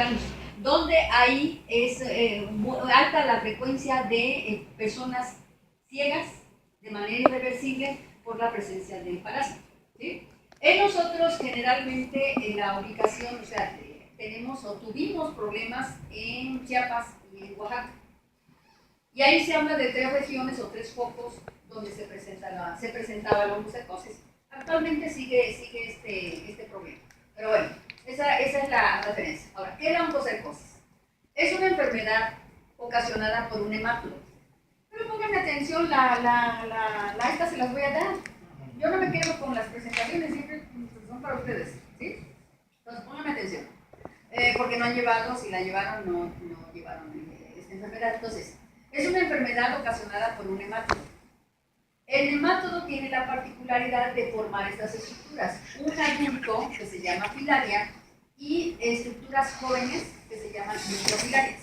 mexicanos, donde ahí es alta la frecuencia de personas ciegas de manera irreversible por la presencia del parásito. ¿Sí? En nosotros generalmente en la ubicación, o sea, tenemos o tuvimos problemas en Chiapas y en Oaxaca. Y ahí se habla de 3 regiones o 3 focos donde se presentaba la oncocercosis. Actualmente sigue este problema. Pero bueno, esa es la referencia. Ahora, ¿qué es la oncocercosis? Es una enfermedad ocasionada por un hematólogo. Pero pónganme atención, esta se las voy a dar. Yo no me quedo con las presentaciones, siempre son para ustedes. ¿Sí? Entonces, pónganme atención. Porque no han llevado, si la llevaron, no llevaron esta enfermedad. Entonces, es una enfermedad ocasionada por un nemátodo. El nemátodo tiene la particularidad de formar estas estructuras. Un adulto, que se llama filaria, y estructuras jóvenes, que se llaman microfilarias.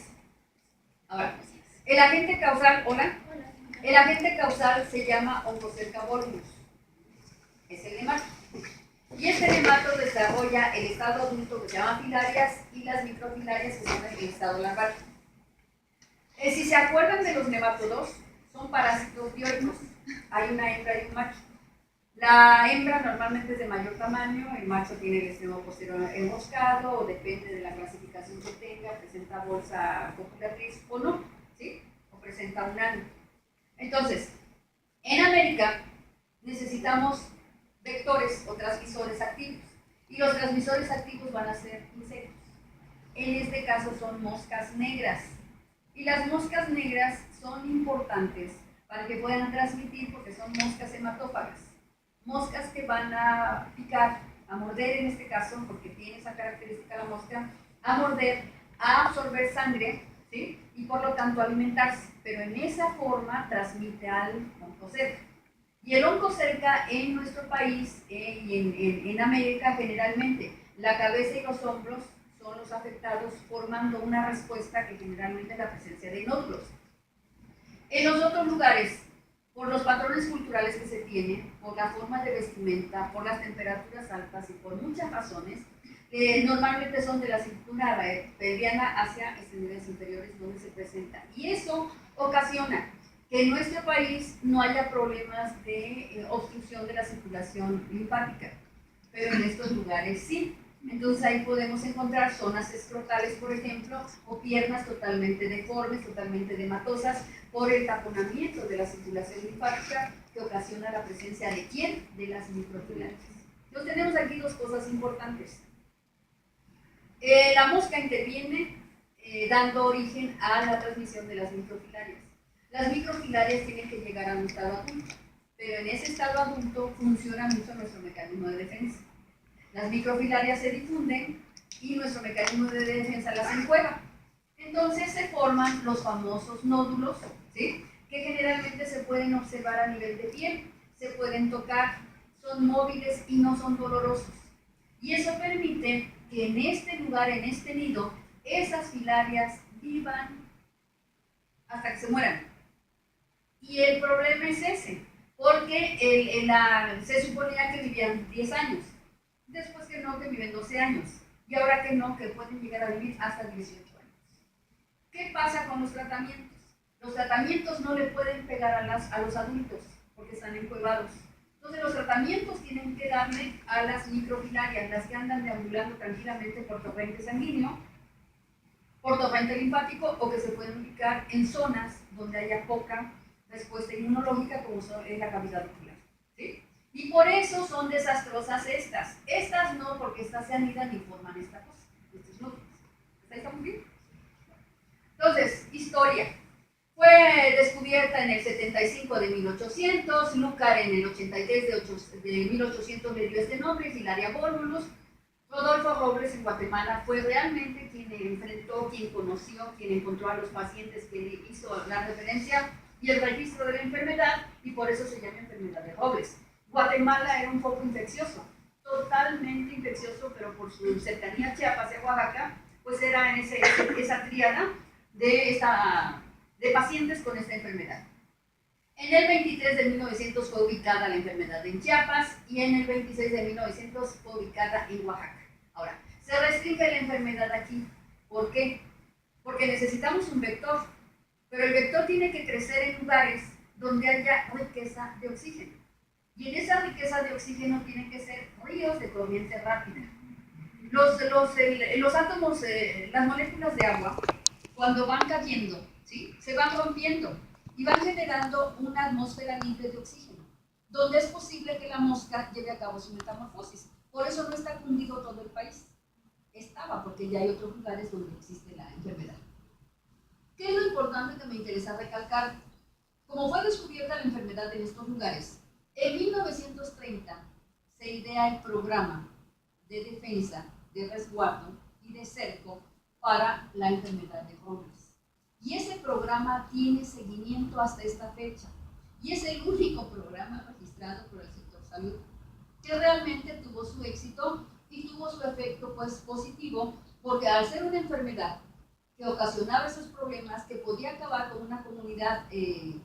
Ahora, el agente causal, ¿hola? El agente causal se llama Oncocerca borealis. Es el nemátodo. Y este nemátodo desarrolla el estado adulto, que se llama filarias, y las microfilarias, que son el estado larval. Si se acuerdan de los nemátodos, son parásitos dioicos. Hay una hembra y un macho. La hembra normalmente es de mayor tamaño, el macho tiene el extremo posterior enroscado, o depende de la clasificación que tenga, presenta bolsa copulatriz o no, ¿sí? O presenta un ano. Entonces, en América necesitamos vectores o transmisores activos, y los transmisores activos van a ser insectos. En este caso son moscas negras. Y las moscas negras son importantes para que puedan transmitir porque son moscas hematófagas. Moscas que van a picar, a morder en este caso, porque tiene esa característica la mosca, a morder, a absorber sangre, ¿sí? Y por lo tanto alimentarse. Pero en esa forma transmite al oncocerca. Y el oncocerca en nuestro país y en América generalmente, la cabeza y los hombros son los afectados, formando una respuesta que generalmente es la presencia de nódulos. En los otros lugares, por los patrones culturales que se tienen, por la forma de vestimenta, por las temperaturas altas y por muchas razones, normalmente son de la cintura pelviana hacia extremidades inferiores donde se presenta. Y eso ocasiona que en nuestro país no haya problemas de obstrucción de la circulación linfática, pero en estos lugares sí. Entonces ahí podemos encontrar zonas escrotales, por ejemplo, o piernas totalmente deformes, totalmente hematosas, por el taponamiento de la circulación linfática que ocasiona la presencia de ¿quién? De las microfilarias. Entonces tenemos aquí 2 cosas importantes. La mosca interviene dando origen a la transmisión de las microfilarias. Las microfilarias tienen que llegar a un estado adulto, pero en ese estado adulto funciona mucho nuestro mecanismo de defensa. Las microfilarias se difunden y nuestro mecanismo de defensa las enjuega. Entonces se forman los famosos nódulos, ¿sí? Que generalmente se pueden observar a nivel de piel, se pueden tocar, son móviles y no son dolorosos. Y eso permite que en este lugar, en este nido, esas filarias vivan hasta que se mueran. Y el problema es ese, porque se suponía que vivían 10 años. Después que no, que viven 12 años. Y ahora que no, que pueden llegar a vivir hasta 18 años. ¿Qué pasa con los tratamientos? Los tratamientos no le pueden pegar a los adultos porque están encuevados. Entonces los tratamientos tienen que darle a las microfilarias, las que andan deambulando tranquilamente por torrente sanguíneo, por torrente linfático, o que se pueden ubicar en zonas donde haya poca respuesta inmunológica, como es la cavidad ocular. ¿Sí? Y por eso son desastrosas estas. Estas no, porque estas se anidan y forman esta cosa. Estos nódulos. ¿Estamos bien? Entonces, historia. Fue descubierta en el 75 de 1800, Lucar en el 83 de 1800 le dio este nombre, Filaria volvulus. Rodolfo Robles en Guatemala fue realmente quien enfrentó, quien conoció, quien encontró a los pacientes, que le hizo la referencia y el registro de la enfermedad, y por eso se llama enfermedad de Robles. Guatemala era un foco infeccioso, totalmente infeccioso, pero por su cercanía a Chiapas y a Oaxaca, pues era en esa tríada de pacientes con esta enfermedad. En el 23 de 1900 fue ubicada la enfermedad en Chiapas y en el 26 de 1900 fue ubicada en Oaxaca. Ahora, se restringe la enfermedad aquí ¿Por qué? Porque necesitamos un vector, pero el vector tiene que crecer en lugares donde haya riqueza de oxígeno. Y en esa riqueza de oxígeno tienen que ser ríos de corriente rápida. Los átomos, las moléculas de agua, cuando van cayendo, ¿sí?, se van rompiendo y van generando una atmósfera libre de oxígeno, donde es posible que la mosca lleve a cabo su metamorfosis. Por eso no está cundido todo el país. Estaba, porque ya hay otros lugares donde existe la enfermedad. ¿Qué es lo importante que me interesa recalcar? Como fue descubierta la enfermedad en estos lugares, en 1930 se idea el programa de defensa, de resguardo y de cerco para la enfermedad de Robles. Y ese programa tiene seguimiento hasta esta fecha. Y es el único programa registrado por el sector salud que realmente tuvo su éxito y tuvo su efecto, pues, positivo, porque al ser una enfermedad que ocasionaba esos problemas, que podía acabar con una comunidad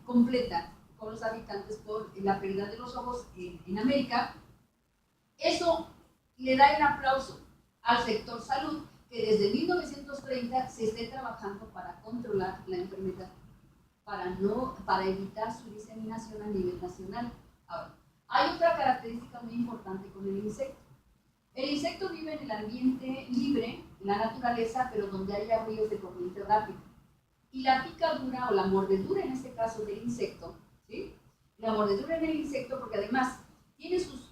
completa, con los habitantes por la pérdida de los ojos en América, eso le da el aplauso al sector salud, que desde 1930 se esté trabajando para controlar la enfermedad, para evitar su diseminación a nivel nacional. Ahora, hay otra característica muy importante con el insecto. El insecto vive en el ambiente libre, en la naturaleza, pero donde haya ríos de corriente rápida. Y la picadura o la mordedura, en este caso del insecto, ¿sí?, la mordedura en el insecto, porque además tiene sus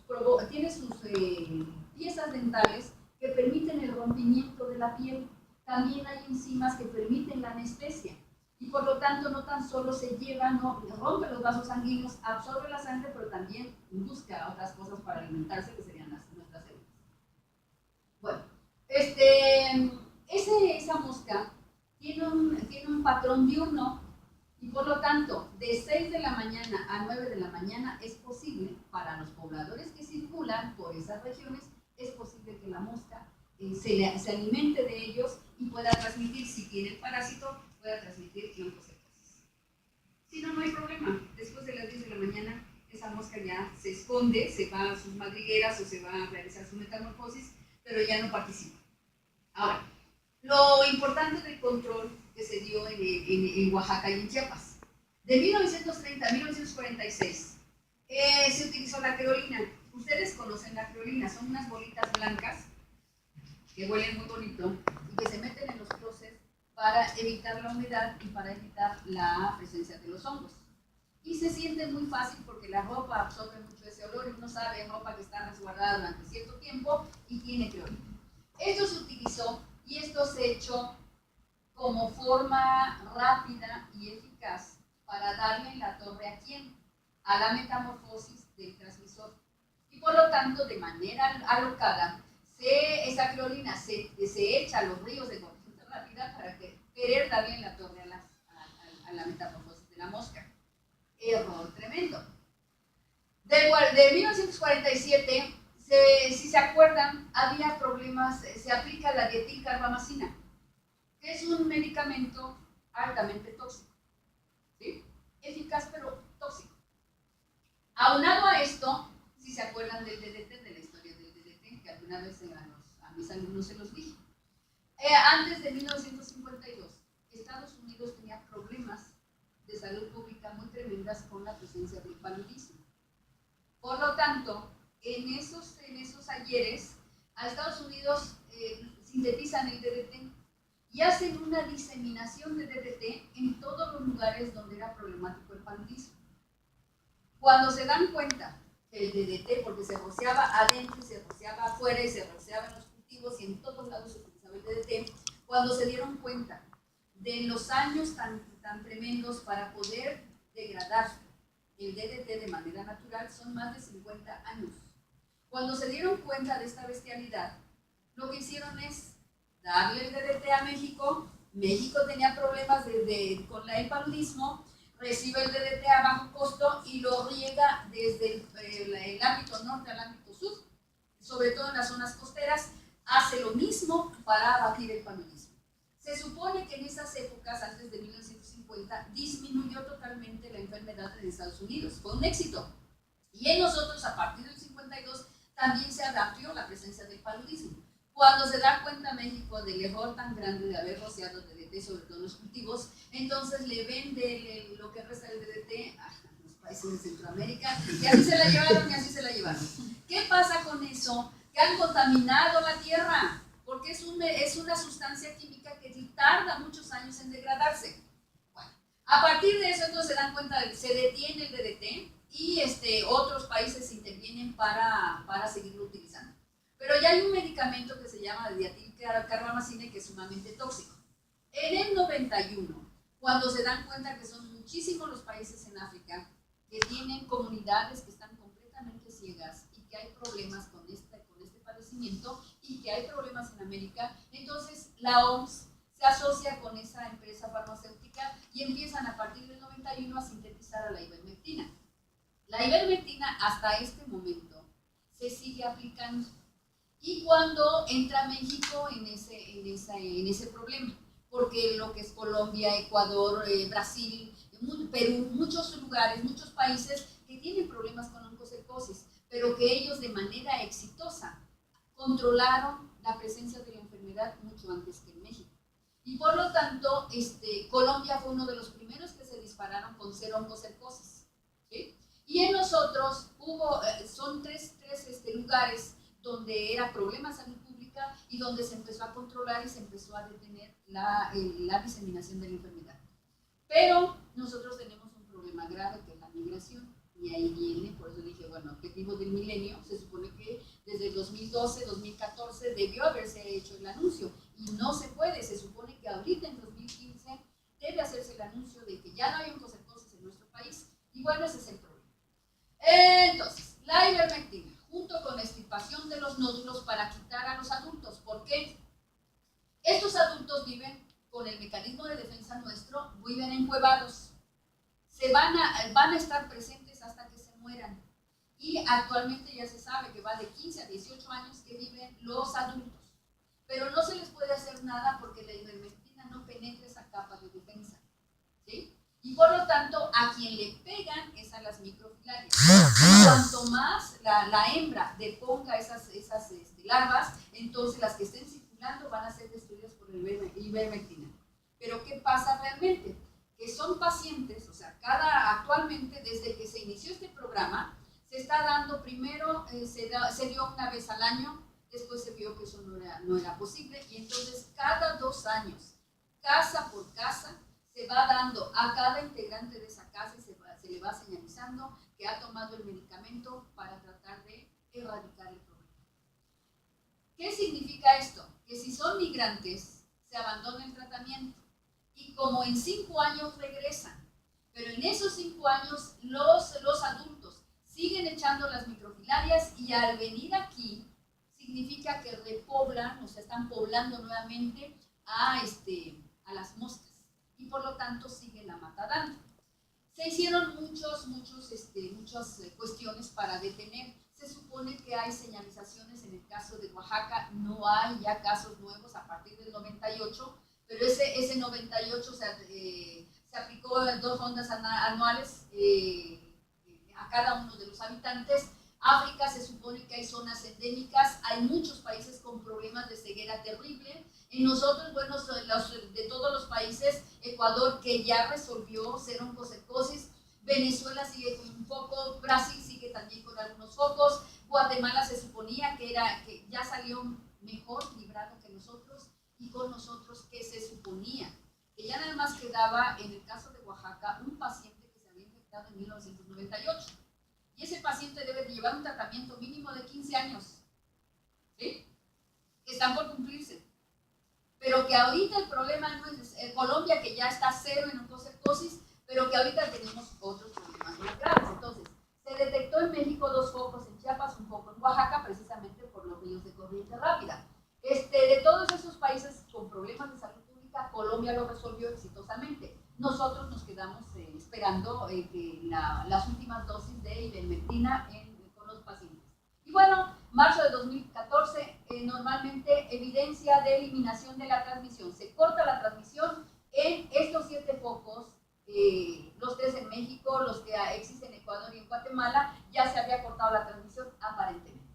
piezas dentales que permiten el rompimiento de la piel. También hay enzimas que permiten la anestesia. Y por lo tanto, no tan solo se lleva, no rompe los vasos sanguíneos, absorbe la sangre, pero también busca otras cosas para alimentarse, que serían nuestras células. Bueno, esa mosca tiene un patrón diurno y por lo tanto, de 6 de la mañana a 9 de la mañana es posible, para los pobladores que circulan por esas regiones, es posible que la mosca se alimente de ellos y pueda transmitir, si tiene el parásito, pueda transmitir oncocercosis. Si no, no hay problema. Después de las 10 de la mañana, esa mosca ya se esconde, se va a sus madrigueras o se va a realizar su metamorfosis, pero ya no participa. Ahora, lo importante del control que se dio en Oaxaca y en Chiapas. De 1930 a 1946 se utilizó la creolina. Ustedes conocen la creolina, son unas bolitas blancas que huelen muy bonito y que se meten en los closets para evitar la humedad y para evitar la presencia de los hongos. Y se siente muy fácil porque la ropa absorbe mucho ese olor y uno sabe ropa que está resguardada durante cierto tiempo y tiene creolina. Esto se utilizó y esto se echó como forma rápida y eficaz para darle la torre a quién, a la metamorfosis del transmisor. Y por lo tanto, de manera alocada, esa creolina se echa a los ríos de corriente rápida para querer darle la torre a la metamorfosis de la mosca. Error tremendo. De 1947, si se acuerdan, había problemas, se aplica la dietilcarbamazina, que es un medicamento altamente tóxico, ¿sí?, eficaz pero tóxico. Aunado a esto, si se acuerdan del DDT, de la historia del DDT, que alguna vez a mis alumnos se los dije. Antes de 1952, Estados Unidos tenía problemas de salud pública muy tremendas con la presencia del paludismo. Por lo tanto, en esos ayeres, a Estados Unidos sintetizan el DDT y hacen una diseminación de DDT en todos los lugares donde era problemático el paludismo. Cuando se dan cuenta que el DDT, porque se rociaba adentro y se rociaba afuera y se rociaba en los cultivos y en todos lados se utilizaba el DDT, cuando se dieron cuenta de los años tan tremendos para poder degradar el DDT de manera natural, son más de 50 años. Cuando se dieron cuenta de esta bestialidad, lo que hicieron es darle el DDT a México. México tenía problemas con el paludismo, recibe el DDT a bajo costo y lo riega desde el ámbito norte al ámbito sur, sobre todo en las zonas costeras. Hace lo mismo para abatir el paludismo. Se supone que en esas épocas, antes de 1950, disminuyó totalmente la enfermedad en Estados Unidos. Fue un éxito. Y en nosotros, a partir del 52, también se adaptó la presencia del paludismo. Cuando se da cuenta México del error tan grande de haber rociado DDT sobre todos los cultivos, entonces le vende lo que resta del DDT a los países de Centroamérica, y así se la llevaron y así se la llevaron. ¿Qué pasa con eso? Que han contaminado la tierra, porque es una sustancia química que tarda muchos años en degradarse. Bueno, a partir de eso entonces se dan cuenta de que se detiene el DDT y otros países intervienen para seguirlo utilizando. Pero ya hay un medicamento que se llama diatilcarbamazine que es sumamente tóxico. En el 91, cuando se dan cuenta que son muchísimos los países en África que tienen comunidades que están completamente ciegas y que hay problemas con este padecimiento y que hay problemas en América, entonces la OMS se asocia con esa empresa farmacéutica y empiezan a partir del 91 a sintetizar a la ivermectina. La ivermectina hasta este momento se sigue aplicando. Y cuando entra México en ese problema, porque lo que es Colombia, Ecuador, Brasil, Perú, muchos lugares, muchos países que tienen problemas con oncocercosis, pero que ellos de manera exitosa controlaron la presencia de la enfermedad mucho antes que en México. Y por lo tanto, Colombia fue uno de los primeros que se dispararon con cero oncocercosis, ¿sí? Y en nosotros son tres lugares donde era problema de salud pública y donde se empezó a controlar y se empezó a detener la diseminación de la enfermedad. Pero nosotros tenemos un problema grave que es la migración, y ahí viene, por eso dije, bueno, objetivo del milenio, se supone que desde el 2012, 2014 debió haberse hecho el anuncio, y no se puede, se supone que ahorita en 2015 debe hacerse el anuncio de que ya no hay oncocercosis en nuestro país, y bueno, ese es el problema. Entonces, la ivermectina, junto con la extirpación de los nódulos para quitar a los adultos. ¿Por qué? Estos adultos viven con el mecanismo de defensa nuestro, viven encuevados. Van a estar presentes hasta que se mueran. Y actualmente ya se sabe que va de 15 a 18 años que viven los adultos. Pero no se les puede hacer nada porque la ivermectina no penetra esa capa de defensa, ¿sí? Y por lo tanto, a quien le pegan es a las microfilarias. Cuanto más la hembra deponga esas larvas, entonces las que estén circulando van a ser destruidas por la ivermectina. Pero ¿qué pasa realmente? Que son pacientes, o sea, actualmente desde que se inició este programa, se está dando primero, se dio una vez al año, después se vio que eso no era posible, y entonces cada 2 años, casa por casa, se va dando a cada integrante de esa casa y se le va señalizando que ha tomado el medicamento para tratar de erradicar el problema. ¿Qué significa esto? Que si son migrantes, se abandona el tratamiento y como en 5 años regresan, pero en esos 5 años los adultos siguen echando las microfilarias y al venir aquí significa que repoblan, o sea, están poblando nuevamente a las moscas. Y por lo tanto sigue la mata dando. Se hicieron muchas cuestiones para detener. Se supone que hay señalizaciones en el caso de Oaxaca, no hay ya casos nuevos a partir del 98, pero ese 98 se aplicó 2 rondas anuales a cada uno de los habitantes. África se supone que hay zonas endémicas, hay muchos países con problemas de ceguera terrible. Y nosotros, bueno, de todos los países, Ecuador que ya resolvió cero oncocercosis, Venezuela sigue con un foco, Brasil sigue también con algunos focos, Guatemala se suponía que ya salió mejor librado que nosotros, y con nosotros que se suponía que ya nada más quedaba en el caso de Oaxaca un paciente que se había infectado en 1998. Y ese paciente debe de llevar un tratamiento mínimo de 15 años, ¿sí? Que están por cumplirse. Pero que ahorita el problema no es Colombia, que ya está cero en oncocercosis, pero que ahorita tenemos otros problemas muy graves. Entonces, se detectó en México 2 focos, en Chiapas un foco, en Oaxaca, precisamente por los ríos de corriente rápida. De todos esos países con problemas de salud pública, Colombia lo resolvió exitosamente. Nosotros nos quedamos esperando las últimas dosis de ivermectina con los pacientes. Y bueno, marzo de 2014, normalmente evidencia de eliminación de la transmisión. Se corta la transmisión en estos 7 focos, los 3 en México, los que existen en Ecuador y en Guatemala, ya se había cortado la transmisión aparentemente.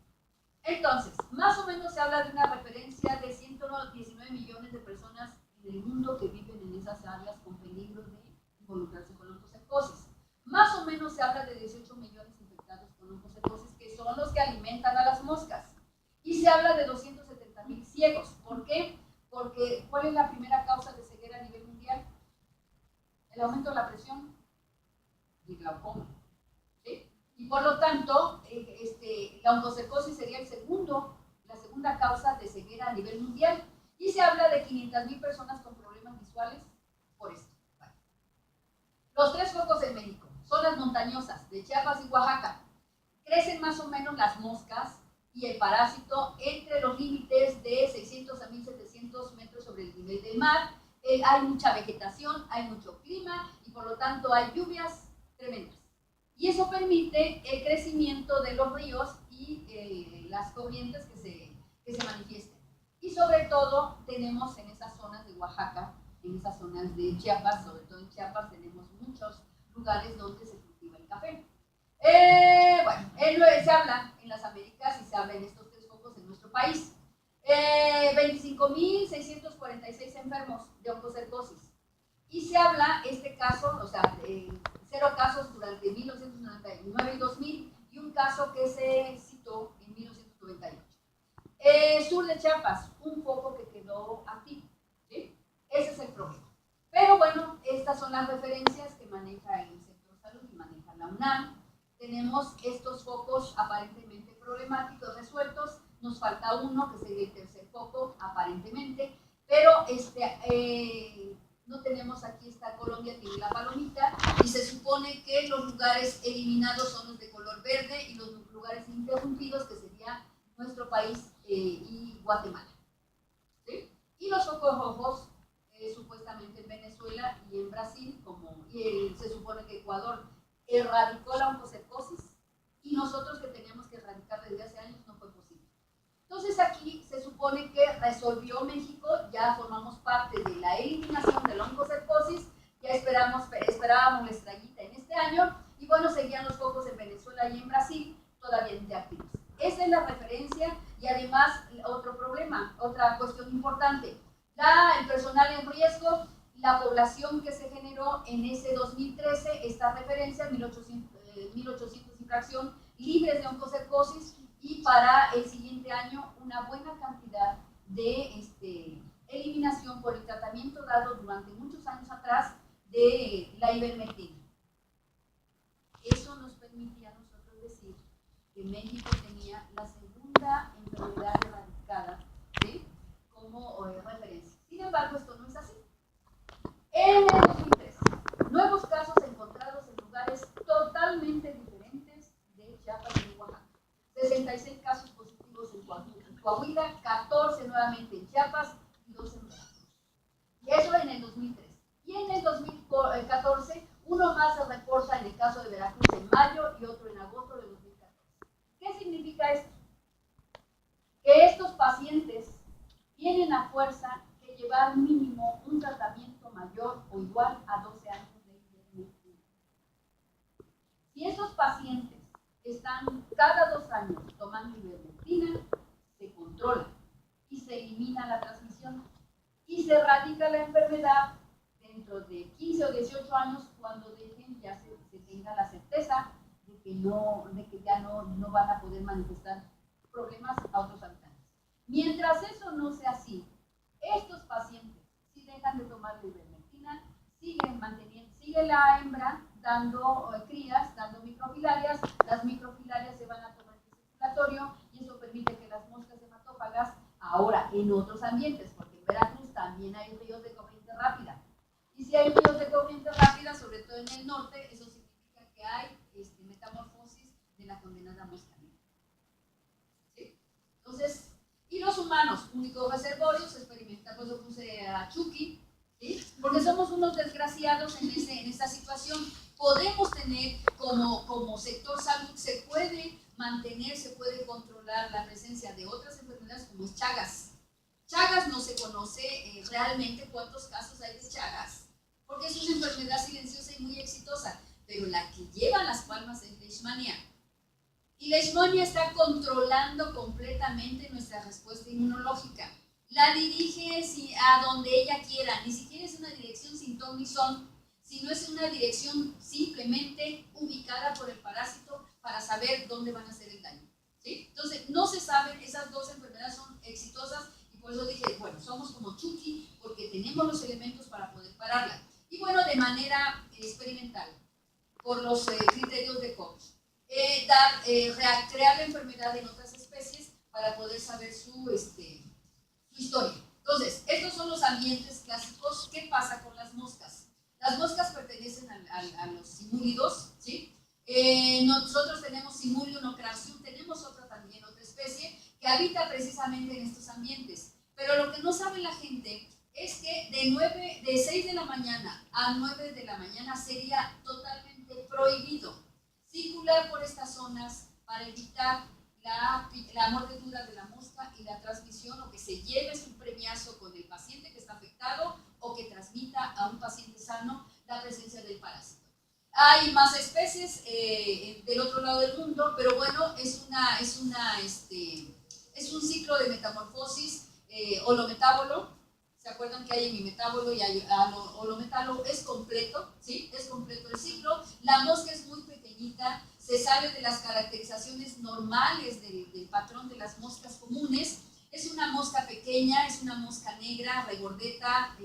Entonces, más o menos se habla de una referencia de 119 millones de personas en el mundo que viven en esas áreas con peligro de involucrarse con oncocercosis. Más o menos se habla de 18 millones infectados con oncocercosis, que son los que alimentan a las moscas. Y se habla de 270,000 ciegos. ¿Por qué? Porque ¿cuál es la primera causa de ceguera a nivel mundial? El aumento de la presión y glaucoma. ¿Sí? Y por lo tanto, la oncocercosis sería la segunda causa de ceguera a nivel mundial. Y se habla de 500,000 personas con problemas visuales por esto. Vale. Los 3 focos en México, zonas montañosas de Chiapas y Oaxaca. Crecen más o menos las moscas y el parásito entre los límites de 600 a 1700 metros sobre el nivel del mar. Hay mucha vegetación, hay mucho clima y por lo tanto hay lluvias tremendas. Y eso permite el crecimiento de los ríos y las corrientes que se manifiesten. Y sobre todo tenemos en esas zonas de Oaxaca, en esas zonas de Chiapas, sobre todo en Chiapas tenemos muchos lugares donde se cultiva el café. Se habla en las Américas y se habla en estos 3 focos en nuestro país. 25,646 enfermos de oncocercosis. Y se habla, este caso, o sea, 0 casos durante 1999 y 2000 y un caso que se citó en 1998. Sur de Chiapas, un foco que quedó activo. ¿Sí? Ese es el problema. Pero bueno, estas son las referencias que maneja el sector salud y maneja la UNAM. Tenemos estos focos aparentemente problemáticos resueltos. Nos falta uno, que sería el tercer foco, aparentemente. Pero no tenemos aquí, esta Colombia tiene la palomita y se supone que los lugares eliminados son los de color verde y los lugares interrumpidos, que sería nuestro país y Guatemala. ¿Sí? Y los focos rojos, supuestamente en Venezuela y en Brasil, se supone que Ecuador erradicó la oncocercosis y nosotros, que teníamos que erradicar desde hace años, no fue posible. Entonces aquí se supone que resolvió México, ya formamos parte de la eliminación de la oncocercosis, ya esperábamos la estrellita en este año y bueno, seguían los focos en Venezuela y en Brasil todavía activos. Esa es la referencia y además otro problema, otra cuestión importante. El personal en riesgo, la población que se generó en ese 2013, esta referencia, 1800 y fracción libres de oncocercosis y para el siguiente año una buena cantidad de eliminación por el tratamiento dado durante muchos años atrás de la ivermectina. Eso nos permitía a nosotros decir que México tenía la segunda enfermedad erradicada, ¿sí?, como referencia. Sin embargo, esto no es así. En el 2003, nuevos casos encontrados en lugares totalmente diferentes de Chiapas y de Oaxaca. 66 casos positivos en Coahuila, 14 nuevamente en Chiapas y 12 en Veracruz. Y eso en el 2003. Y en el 2014, uno más se reporta en el caso de Veracruz en mayo y otro en agosto de 2014. ¿Qué significa esto? Que estos pacientes tienen a fuerza que llevar mínimo un tratamiento mayor o igual a 12 años de ivermectina. Si esos pacientes están cada 2 años tomando ivermectina, se controla y se elimina la transmisión y se erradica la enfermedad dentro de 15 o 18 años, cuando ya se tenga la certeza de que ya no van a poder manifestar problemas a otros habitantes. Mientras eso no sea así, estos pacientes, si dejan de tomar la ivermectina, sigue la hembra dando crías, dando microfilarias, las microfilarias se van a tomar el circulatorio y eso permite que las moscas hematófagas, ahora en otros ambientes, porque en Veracruz también hay ríos de corriente rápida, y si hay ríos de corriente rápida, sobre todo en el norte, eso significa que hay metamorfosis de la condenada mosca negra. ¿Sí? Entonces, y los humanos, únicos reservorios experimentales, pues lo puse a Chucky, ¿sí?, porque somos unos desgraciados en esta situación. Podemos tener como sector salud, se puede mantener, se puede controlar la presencia de otras enfermedades como es Chagas. Chagas no se conoce realmente cuántos casos hay de Chagas, porque es una enfermedad silenciosa y muy exitosa, pero la que lleva las palmas es Leishmania. Y la leishmania está controlando completamente nuestra respuesta inmunológica. La dirige a donde ella quiera, ni siquiera es una dirección sin ton ni son, sino es una dirección simplemente ubicada por el parásito para saber dónde van a hacer el daño. ¿Sí? Entonces, no se saben, esas dos enfermedades son exitosas y por eso dije, bueno, somos como Chucky porque tenemos los elementos para poder pararla. Y bueno, de manera experimental, por los criterios de Koch, crear la enfermedad en otras especies para poder saber su historia. Entonces, estos son los ambientes clásicos. ¿Qué pasa con las moscas? Las moscas pertenecen a los simúlidos, ¿sí? Nosotros tenemos Simulium ocracium, tenemos otra especie que habita precisamente en estos ambientes. Pero lo que no sabe la gente es que de 6 de la mañana a 9 de la mañana sería totalmente prohibido circular por estas zonas para evitar la mordedura de la mosca y la transmisión, o que se lleve su premiazo con el paciente que está afectado o que transmita a un paciente sano la presencia del parásito. Hay más especies del otro lado del mundo, pero bueno, es un ciclo de metamorfosis holometábolo. ¿Se acuerdan que hay hemimetábolo y hay holometábolo? Es completo, ¿sí? Es completo el ciclo. La mosca es muy pequeñita, se sabe de las caracterizaciones normales del patrón de las moscas comunes. Es una mosca pequeña, es una mosca negra, regordeta,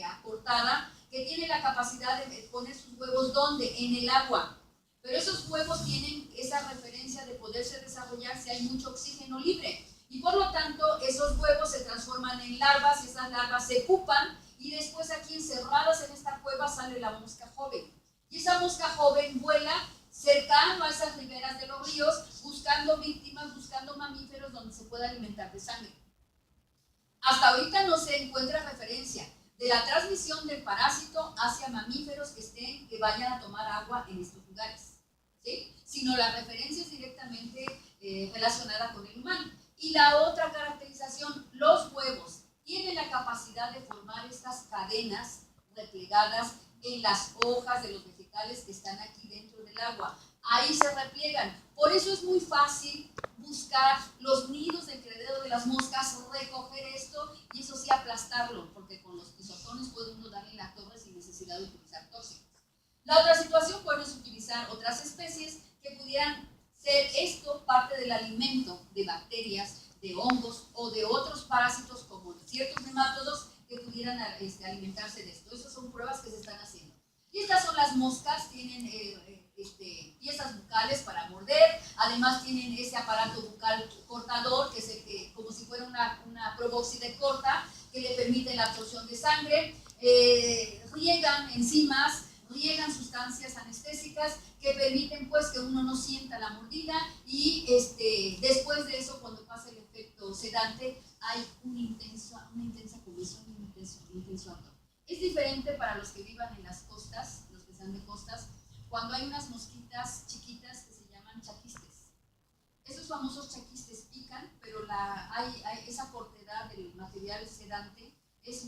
acortada, que tiene la capacidad de poner sus huevos ¿dónde? En el agua. Pero esos huevos tienen esa referencia de poderse desarrollar si hay mucho oxígeno libre. Y por lo tanto, esos huevos se transforman en larvas y esas larvas se pupan y después aquí encerradas en esta cueva sale la mosca joven. Y esa mosca joven vuela cercano a esas riberas de los ríos, buscando víctimas, buscando mamíferos donde se pueda alimentar de sangre. Hasta ahorita no se encuentra referencia de la transmisión del parásito hacia mamíferos que vayan a tomar agua en estos lugares, ¿sí? Sino la referencia es directamente relacionada con el humano. Y la otra caracterización, los huevos tienen la capacidad de formar estas cadenas replegadas en las hojas de los vegetales que están aquí dentro del agua. Ahí se repliegan. Por eso es muy fácil buscar los nidos del criadero de las moscas, recoger esto y eso sí aplastarlo, porque con los pisotones puede uno darle la torre sin necesidad de utilizar tóxicos. La otra situación puede es utilizar otras especies que pudieran ser esto parte del alimento de bacterias, de hongos o de otros parásitos como ciertos nemátodos que pudieran alimentarse de esto. Esas son pruebas que se están haciendo. Y estas son las moscas, tienen piezas bucales para morder, además tienen ese aparato bucal cortador, que es como si fuera una probóscide corta, que le permite la absorción de sangre, riegan enzimas, riegan sustancias anestésicas que permiten pues que uno no sienta la mordida y después de eso, cuando pasa el efecto sedante, hay una intensa comezón y un intenso ardor. Es diferente para los que vivan en las costas, los que sean de costas, cuando hay unas mosquitas chiquitas que se llaman chaquistes. Esos famosos chaquistes pican, pero esa cortedad del material sedante es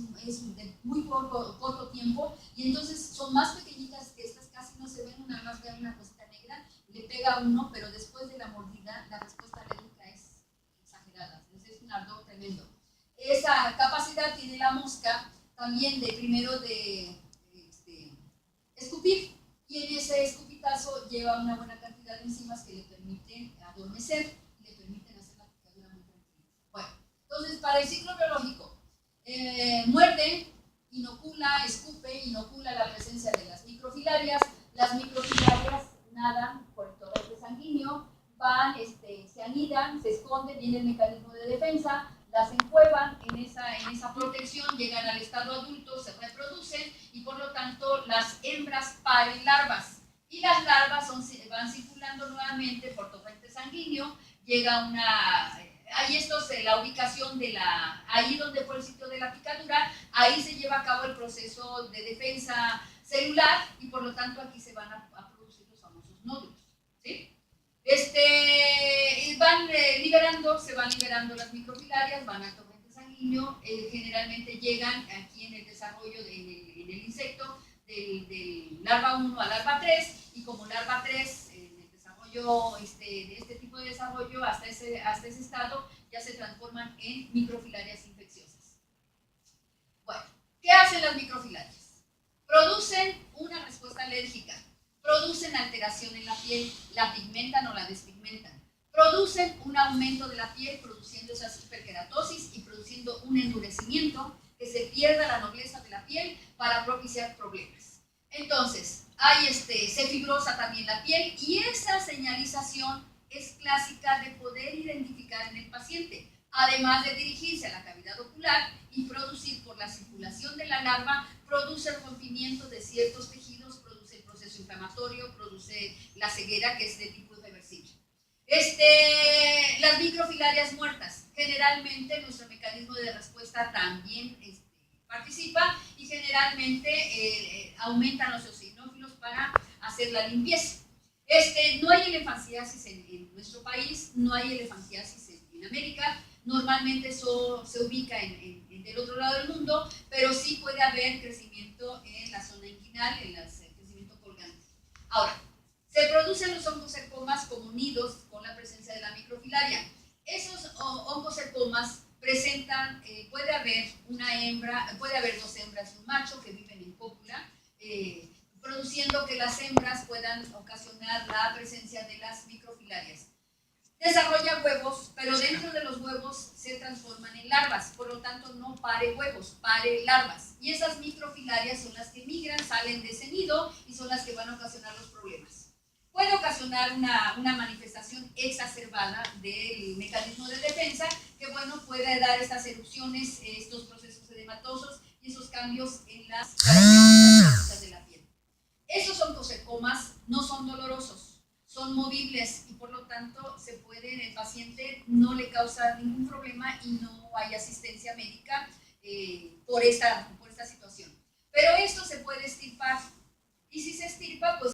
de muy corto tiempo y entonces son más pequeñitas que estas, casi no se ven, nada más ven una cosita negra, le pega a uno, pero después de la mordida la respuesta alérgica es exagerada, es un ardor tremendo. Esa capacidad tiene la mosca también de escupir, y en ese escupitazo lleva una buena cantidad de enzimas que le permiten adormecer y le permiten hacer la picadura muy tranquila. Bueno, entonces para el ciclo biológico, muerde, inocula, escupe, inocula la presencia de las microfilarias. Las microfilarias nadan por el torrente sanguíneo, van, se anidan, se esconden, viene el mecanismo de defensa, las encuevan en esa protección, llegan al estado adulto, se reproducen y por lo tanto las hembras paren larvas. Y las larvas van circulando nuevamente por torrente sanguíneo, llega ahí la ubicación ahí donde fue el sitio de la picadura, ahí se lleva a cabo el proceso de defensa celular y por lo tanto aquí se van a producir los famosos nódulos, ¿sí? Se van liberando las microfilarias, van al torrente sanguíneo, generalmente llegan aquí en el desarrollo en el insecto del larva 1 a larva 3 y como larva 3 en el desarrollo desarrollo, de este tipo de desarrollo hasta ese estado, ya se transforman en microfilarias infecciosas. Bueno, ¿qué hacen las microfilarias? Producen una respuesta alérgica, producen alteración en la piel, la pigmentan o la despigmentan, producen un aumento de la piel, produciendo esa hiperkeratosis y produciendo un endurecimiento, que se pierda la nobleza de la piel para propiciar problemas. Entonces, se fibrosa también la piel y esa señalización es clásica de poder identificar en el paciente, además de dirigirse a la cavidad ocular y producir por la circulación de la larva, produce el rompimiento de ciertos tejidos, produce el proceso inflamatorio, produce la ceguera, que es de tipo irreversible. Las microfilarias muertas, generalmente nuestro mecanismo de respuesta también participa y generalmente aumentan los eosinófilos para hacer la limpieza. No hay elefantiasis en nuestro país, no hay elefantiasis en América, normalmente eso se ubica del otro lado del mundo, pero sí puede haber crecimiento en la zona inguinal, en el crecimiento colgante. Ahora, se producen los oncocercomas como nidos con la presencia de la microfilaria. Esos oncocercomas presentan, puede haber dos hembras y un macho que viven en cópula, produciendo que las hembras puedan ocasionar la presencia de las microfilarias. Desarrolla huevos, pero dentro de los huevos se transforman en larvas, por lo tanto no pare huevos, pare larvas. Y esas microfilarias son las que migran, salen de ese nido y son las que van a ocasionar los problemas. Puede ocasionar una manifestación exacerbada del mecanismo de defensa, que puede dar estas erupciones, estos procesos edematosos y esos cambios en las características de la piel. Esos oncocercomas no son dolorosos, son movibles y por lo tanto el paciente no le causa ningún problema y no hay asistencia médica por esta situación. Pero esto se puede extirpar y si se extirpa, pues